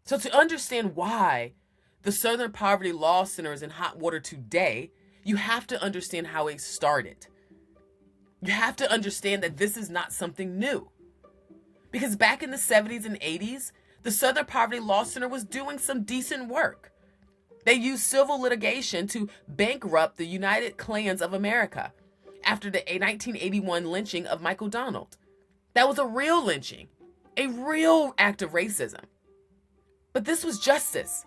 So to understand why the Southern Poverty Law Center is in hot water today, you have to understand how it started. You have to understand that this is not something new. Because back in the 70s and 80s, the Southern Poverty Law Center was doing some decent work. They used civil litigation to bankrupt the United Klans of America after the 1981 lynching of Michael Donald. That was a real lynching, a real act of racism. But this was justice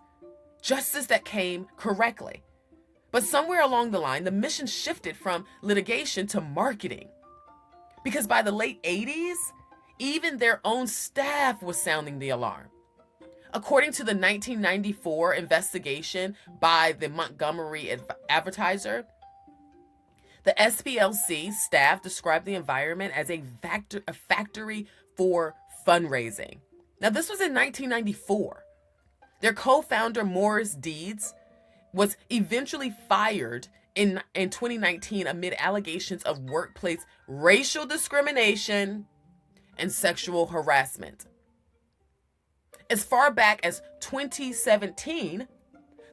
that came correctly. But somewhere along the line, the mission shifted from litigation to marketing. Because by the late 80s, even their own staff was sounding the alarm. According to the 1994 investigation by the Montgomery Advertiser, the SPLC staff described the environment as a factory for fundraising. Now, this was in 1994. Their co-founder, Morris Deeds, was eventually fired in 2019 amid allegations of workplace racial discrimination and sexual harassment. As far back as 2017,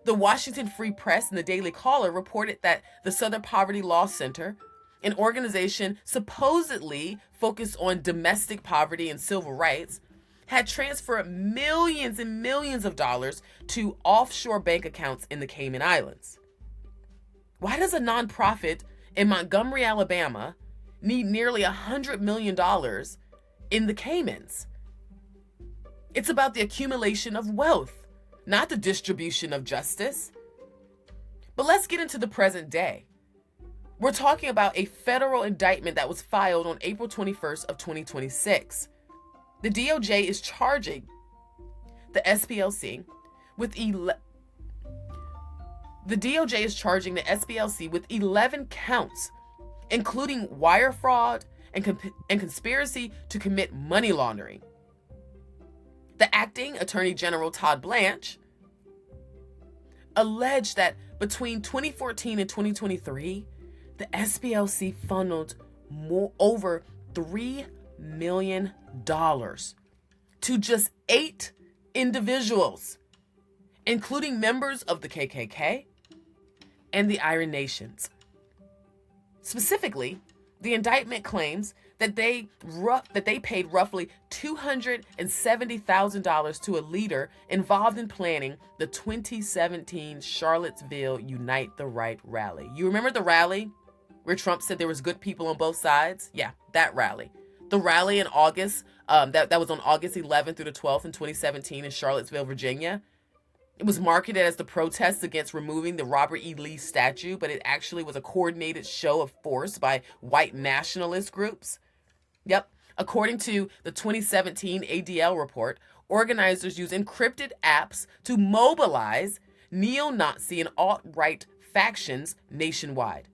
the Washington Free Press and the Daily Caller reported that the Southern Poverty Law Center, an organization supposedly focused on domestic poverty and civil rights, had transferred millions and millions of dollars to offshore bank accounts in the Cayman Islands. Why does a nonprofit in Montgomery, Alabama, need nearly $100 million in the Caymans? It's about the accumulation of wealth, not the distribution of justice. But let's get into the present day. We're talking about a federal indictment that was filed on April 21st of 2026. The DOJ is charging the SPLC with 11 counts, including wire fraud and conspiracy to commit money laundering. The acting Attorney General Todd Blanche alleged that between 2014 and 2023, the SPLC funneled over $3 million to just 8 individuals, including members of the KKK and the Iron Nations. Specifically, the indictment claims that they paid roughly $270,000 to a leader involved in planning the 2017 Charlottesville Unite the Right rally. You remember the rally where Trump said there was good people on both sides? Yeah, that rally. The rally in August, that was on August 11th through the 12th in 2017 in Charlottesville, Virginia. It was marketed as the protest against removing the Robert E. Lee statue, but it actually was a coordinated show of force by white nationalist groups. Yep. According to the 2017 ADL report, organizers use encrypted apps to mobilize neo-Nazi and alt-right factions nationwide.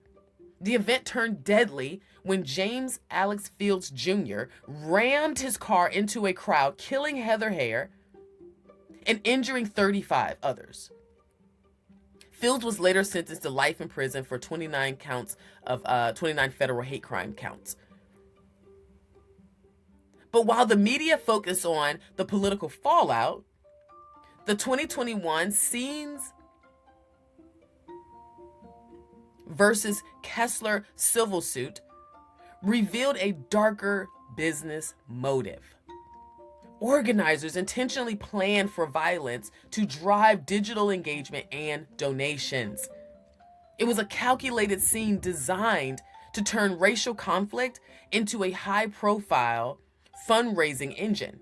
The event turned deadly when James Alex Fields Jr. rammed his car into a crowd, killing Heather Heyer and injuring 35 others. Fields was later sentenced to life in prison for 29 federal hate crime counts. But while the media focused on the political fallout, the 2021 Scenes versus Kessler civil suit revealed a darker business motive. Organizers intentionally planned for violence to drive digital engagement and donations. It was a calculated scene designed to turn racial conflict into a high-profile fundraising engine.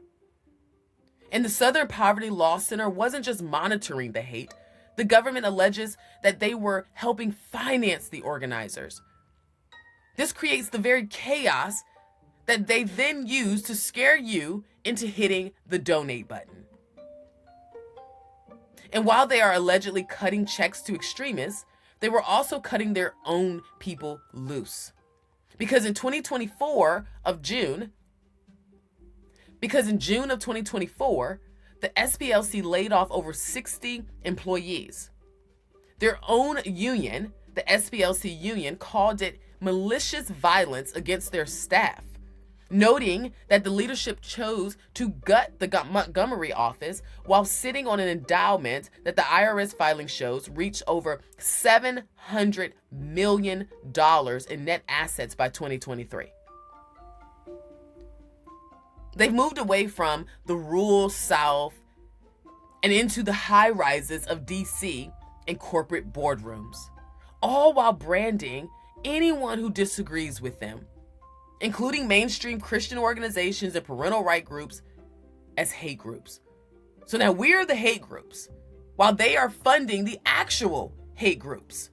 And the Southern Poverty Law Center wasn't just monitoring the hate. The government alleges that they were helping finance the organizers. This creates the very chaos that they then use to scare you into hitting the donate button. And while they are allegedly cutting checks to extremists, they were also cutting their own people loose. Because in June of 2024, the SPLC laid off over 60 employees. Their own union, the SPLC union, called it malicious violence against their staff. noting that the leadership chose to gut the Montgomery office while sitting on an endowment that the IRS filing shows reached over $700 million in net assets by 2023. They've moved away from the rural South and into the high rises of DC and corporate boardrooms, all while branding anyone who disagrees with them, including mainstream Christian organizations and parental right groups, as hate groups. So now we're the hate groups, while they are funding the actual hate groups.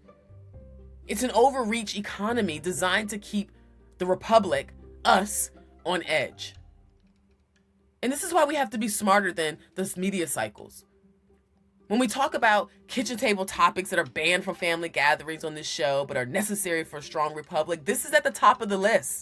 It's an overreach economy designed to keep the Republic, us, on edge. And this is why we have to be smarter than those media cycles. When we talk about kitchen table topics that are banned from family gatherings on this show but are necessary for a strong republic, this is at the top of the list.